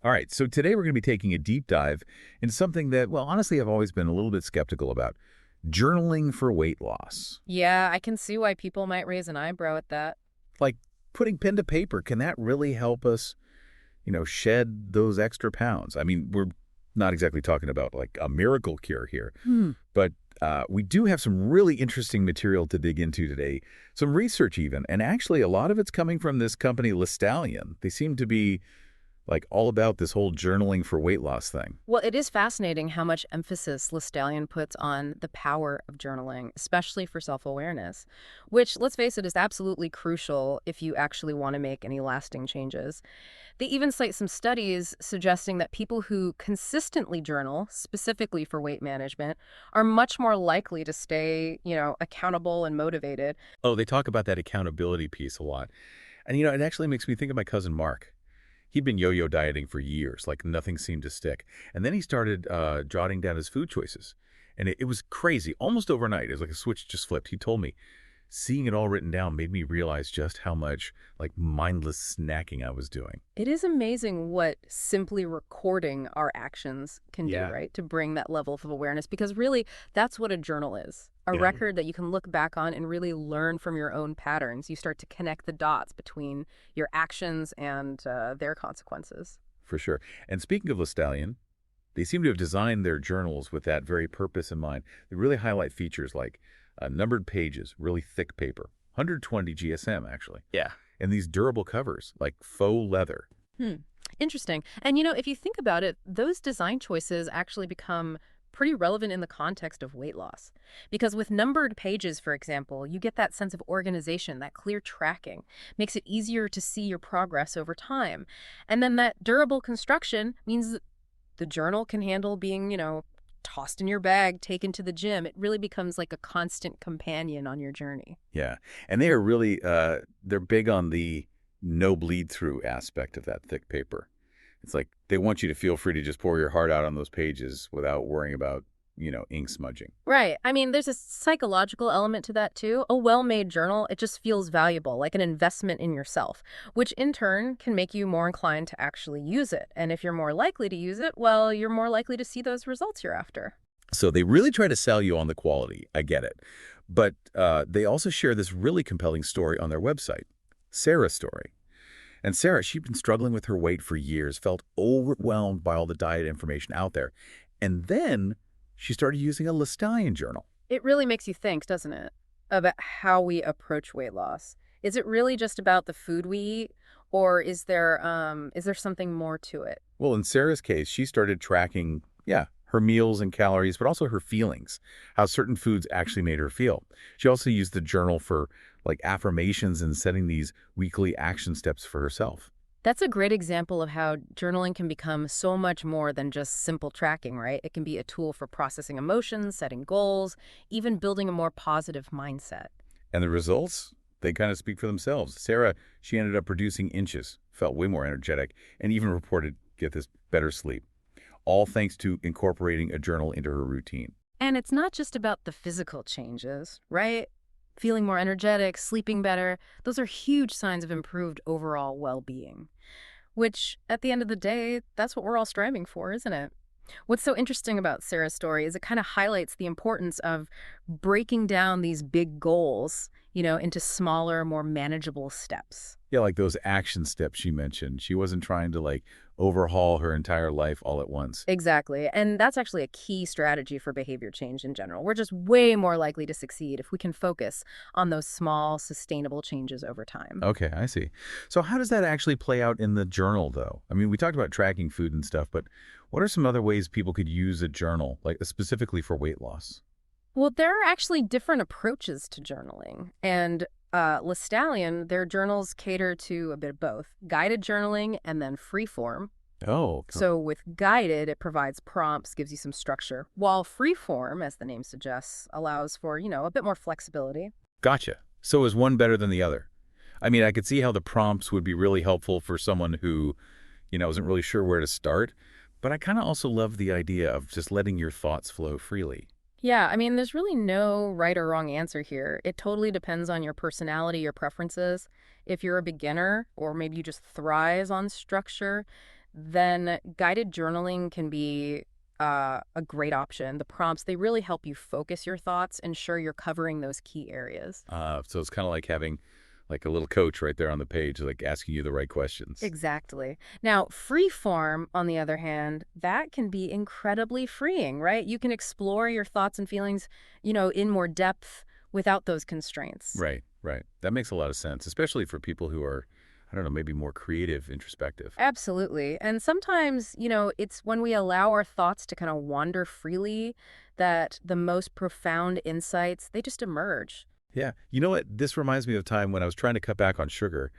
All right, so today we're going to be taking a deep dive into something that, well, honestly, I've always been a little bit skeptical about: journaling for weight loss. Yeah, I can see why people might raise an eyebrow at that. Like putting pen to paper, can that really help us, shed those extra pounds? I mean, we're not exactly talking about like a miracle cure here, Hmm. but we do have some really interesting material to dig into today, some research even, and actually a lot of it's coming from this company, Lestallion. They seem to be like all about this whole journaling for weight loss thing. Well, it is fascinating how much emphasis Lestallion puts on the power of journaling, especially for self-awareness, which, let's face it, is absolutely crucial if you actually want to make any lasting changes. They even cite some studies suggesting that people who consistently journal, specifically for weight management, are much more likely to stay, accountable and motivated. Oh, they talk about that accountability piece a lot. And, it actually makes me think of my cousin Mark. He'd been yo-yo dieting for years, like nothing seemed to stick. And then he started jotting down his food choices. And it was crazy, almost overnight. It was like a switch just flipped. He told me, seeing it all written down made me realize just how much, like, mindless snacking I was doing. It is amazing what simply recording our actions can do, Yeah. right? To bring that level of awareness, because really that's what a journal is. A Yeah. record that you can look back on and really learn from your own patterns. You start to connect the dots between your actions and their consequences. For sure. And speaking of Lestallion, they seem to have designed their journals with that very purpose in mind. They really highlight features like numbered pages, really thick paper, 120 GSM actually, Yeah. and these durable covers like faux leather. Hmm. Interesting. And if you think about it, those design choices actually become pretty relevant in the context of weight loss. Because with numbered pages, for example, you get that sense of organization, that clear tracking, makes it easier to see your progress over time. And then that durable construction means that the journal can handle being, tossed in your bag, taken to the gym. It really becomes like a constant companion on your journey. Yeah, and they are really they're big on the no bleed through aspect of that thick paper. It's like they want you to feel free to just pour your heart out on those pages without worrying about, ink smudging. Right. I mean, there's a psychological element to that too. A well-made journal, it just feels valuable, like an investment in yourself, which in turn can make you more inclined to actually use it. And if you're more likely to use it, well, you're more likely to see those results you're after. So they really try to sell you on the quality. I get it. But they also share this really compelling story on their website, Sarah's story. And Sarah, she'd been struggling with her weight for years, felt overwhelmed by all the diet information out there. And then she started using a Lestallion journal. It really makes you think, doesn't it, about how we approach weight loss. Is it really just about the food we eat, or is there something more to it? Well, in Sarah's case, she started tracking, yeah, her meals and calories, but also her feelings, how certain foods actually made her feel. She also used the journal for like affirmations and setting these weekly action steps for herself. That's a great example of how journaling can become so much more than just simple tracking, right? It can be a tool for processing emotions, setting goals, even building a more positive mindset. And the results, they kind of speak for themselves. Sarah, she ended up reducing inches, felt way more energetic, and even reported, get this, better sleep, all thanks to incorporating a journal into her routine. And it's not just about the physical changes, right? Feeling more energetic, sleeping better, those are huge signs of improved overall well-being. Which, at the end of the day, that's what we're all striving for, isn't it? What's so interesting about Sarah's story is it kind of highlights the importance of breaking down these big goals, into smaller, more manageable steps. Yeah, like those action steps she mentioned. She wasn't trying to like overhaul her entire life all at once. Exactly. And that's actually a key strategy for behavior change in general. We're just way more likely to succeed if we can focus on those small, sustainable changes over time. Okay, I see. So how does that actually play out in the journal, though? I mean, we talked about tracking food and stuff, but what are some other ways people could use a journal, like specifically for weight loss? Well, there are actually different approaches to journaling. And Lestallion, their journals cater to a bit of both guided journaling and then free form. Oh, So with guided, it provides prompts, gives you some structure, while free form, as the name suggests, allows for, a bit more flexibility. gotcha. So is one better than the other? I mean, I could see how the prompts would be really helpful for someone who, isn't really sure where to start, but I kind of also love the idea of just letting your thoughts flow freely. Yeah, I mean, there's really no right or wrong answer here. It totally depends on your personality, your preferences. If you're a beginner, or maybe you just thrive on structure, then guided journaling can be a great option. The prompts, they really help you focus your thoughts, ensure you're covering those key areas. So it's kind of like having like a little coach right there on the page, like asking you the right questions. Exactly. Now, free form, on the other hand, that can be incredibly freeing, right? You can explore your thoughts and feelings, in more depth without those constraints. Right, right. That makes a lot of sense, especially for people who are, I don't know, maybe more creative, introspective. Absolutely. And sometimes, it's when we allow our thoughts to kind of wander freely that the most profound insights, they just emerge. Yeah. You know what? This reminds me of a time when I was trying to cut back on sugar.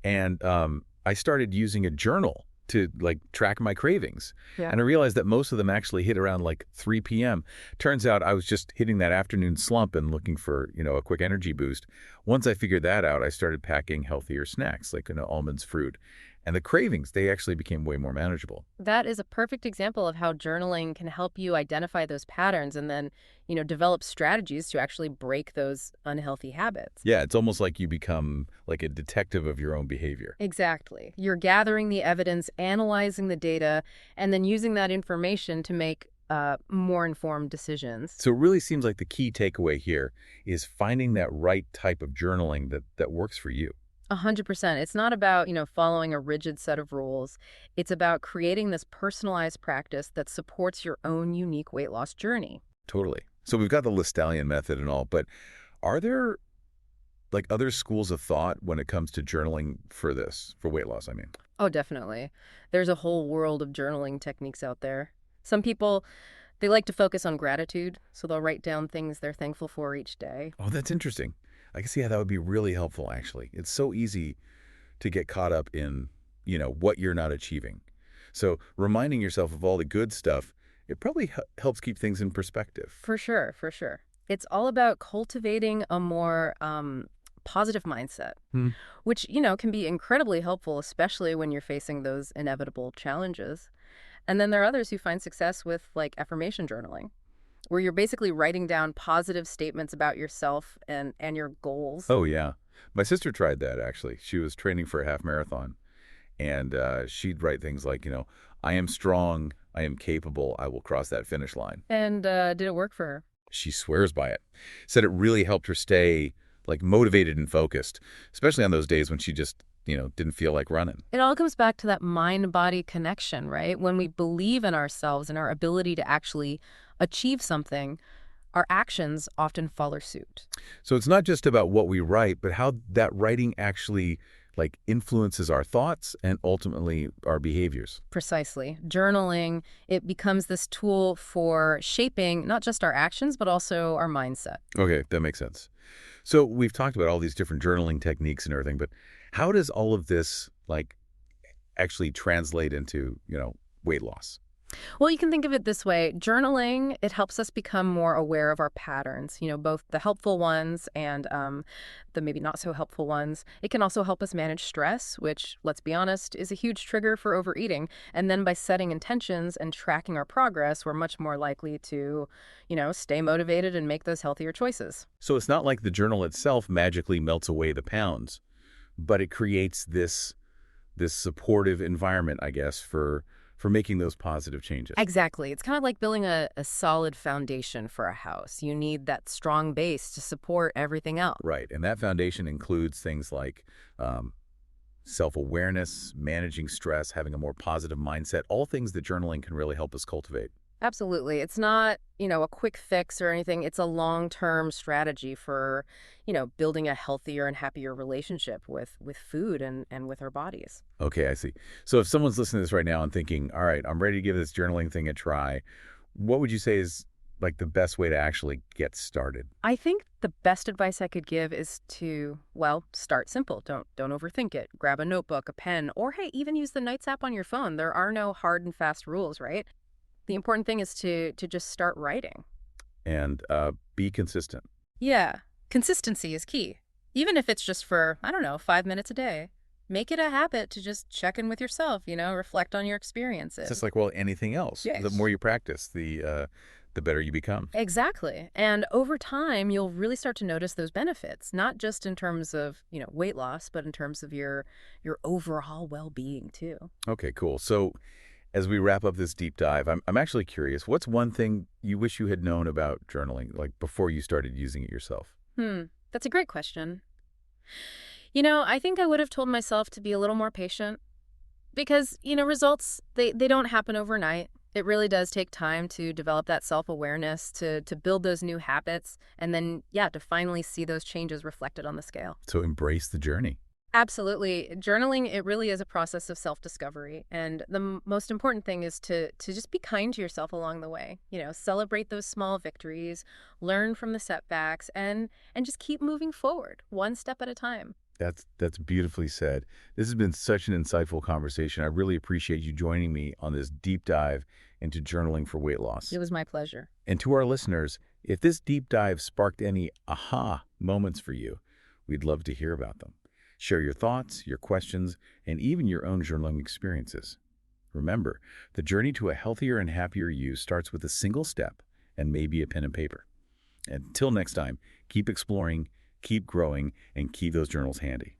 And I started using a journal to like track my cravings. Yeah. And I realized that most of them actually hit around like 3 p.m. Turns out I was just hitting that afternoon slump and looking for, a quick energy boost. Once I figured that out, I started packing healthier snacks like, almonds, fruit. And the cravings, they actually became way more manageable. That is a perfect example of how journaling can help you identify those patterns and then, develop strategies to actually break those unhealthy habits. Yeah, it's almost like you become like a detective of your own behavior. Exactly. You're gathering the evidence, analyzing the data, and then using that information to make more informed decisions. So it really seems like the key takeaway here is finding that right type of journaling that works for you. 100%. It's not about, following a rigid set of rules. It's about creating this personalized practice that supports your own unique weight loss journey. Totally. So we've got the Lestallion method and all, but are there like other schools of thought when it comes to journaling for this, for weight loss, I mean? Oh, definitely. There's a whole world of journaling techniques out there. Some people, they like to focus on gratitude, so they'll write down things they're thankful for each day. Oh, that's interesting. I can see how that would be really helpful, actually. It's so easy to get caught up in, what you're not achieving. So reminding yourself of all the good stuff, it probably helps keep things in perspective. For sure, for sure. It's all about cultivating a more positive mindset, Hmm. which, can be incredibly helpful, especially when you're facing those inevitable challenges. And then there are others who find success with like affirmation journaling, where you're basically writing down positive statements about yourself and your goals. Oh, yeah. My sister tried that, actually. She was training for a half marathon, and she'd write things like, I am strong, I am capable, I will cross that finish line. And did it work for her? She swears by it. Said it really helped her stay like motivated and focused, especially on those days when she just, didn't feel like running. It all comes back to that mind-body connection, right? When we believe in ourselves and our ability to actually achieve something, our actions often follow suit. So it's not just about what we write, but how that writing actually like influences our thoughts and ultimately our behaviors. Precisely. Journaling, it becomes this tool for shaping not just our actions, but also our mindset. Okay, that makes sense. So we've talked about all these different journaling techniques and everything, but how does all of this like actually translate into, weight loss? Well, you can think of it this way. Journaling, it helps us become more aware of our patterns, both the helpful ones and the maybe not so helpful ones. It can also help us manage stress, which, let's be honest, is a huge trigger for overeating. And then by setting intentions and tracking our progress, we're much more likely to, stay motivated and make those healthier choices. So it's not like the journal itself magically melts away the pounds, but it creates this supportive environment, I guess, for making those positive changes. Exactly. It's kind of like building a solid foundation for a house. You need that strong base to support everything else. Right. And that foundation includes things like self-awareness, managing stress, having a more positive mindset, all things that journaling can really help us cultivate. Absolutely. It's not, a quick fix or anything. It's a long-term strategy for, building a healthier and happier relationship with food and with our bodies. Okay, I see. So if someone's listening to this right now and thinking, all right, I'm ready to give this journaling thing a try, what would you say is like the best way to actually get started? I think the best advice I could give is to, well, start simple. Don't overthink it. Grab a notebook, a pen, or hey, even use the Notes app on your phone. There are no hard and fast rules, right? The important thing is to just start writing. And be consistent. Yeah, consistency is key. Even if it's just for, I don't know, 5 minutes a day. Make it a habit to just check in with yourself, reflect on your It's experiences. just like, well, anything else. The Yes. more you practice, the better you become. Exactly. And over time, you'll really start to notice those benefits, not just in terms of, weight loss, but in terms of your overall well-being too. Okay, cool. So as we wrap up this deep dive, I'm actually curious, what's one thing you wish you had known about journaling, like before you started using it yourself? That's a great question. I think I would have told myself to be a little more patient because, results, they don't happen overnight. It really does take time to develop that self-awareness, to build those new habits, and then, yeah, to finally see those changes reflected on the scale. So embrace the journey. Absolutely. Journaling, it really is a process of self-discovery. And the most important thing is to just be kind to yourself along the way. Celebrate those small victories, learn from the setbacks, and just keep moving forward, one step at a time. That's beautifully said. This has been such an insightful conversation. I really appreciate you joining me on this deep dive into journaling for weight loss. It was my pleasure. And to our listeners, if this deep dive sparked any aha moments for you, we'd love to hear about them. Share your thoughts, your questions, and even your own journaling experiences. Remember, the journey to a healthier and happier you starts with a single step and maybe a pen and paper. Until next time, keep exploring, keep growing, and keep those journals handy.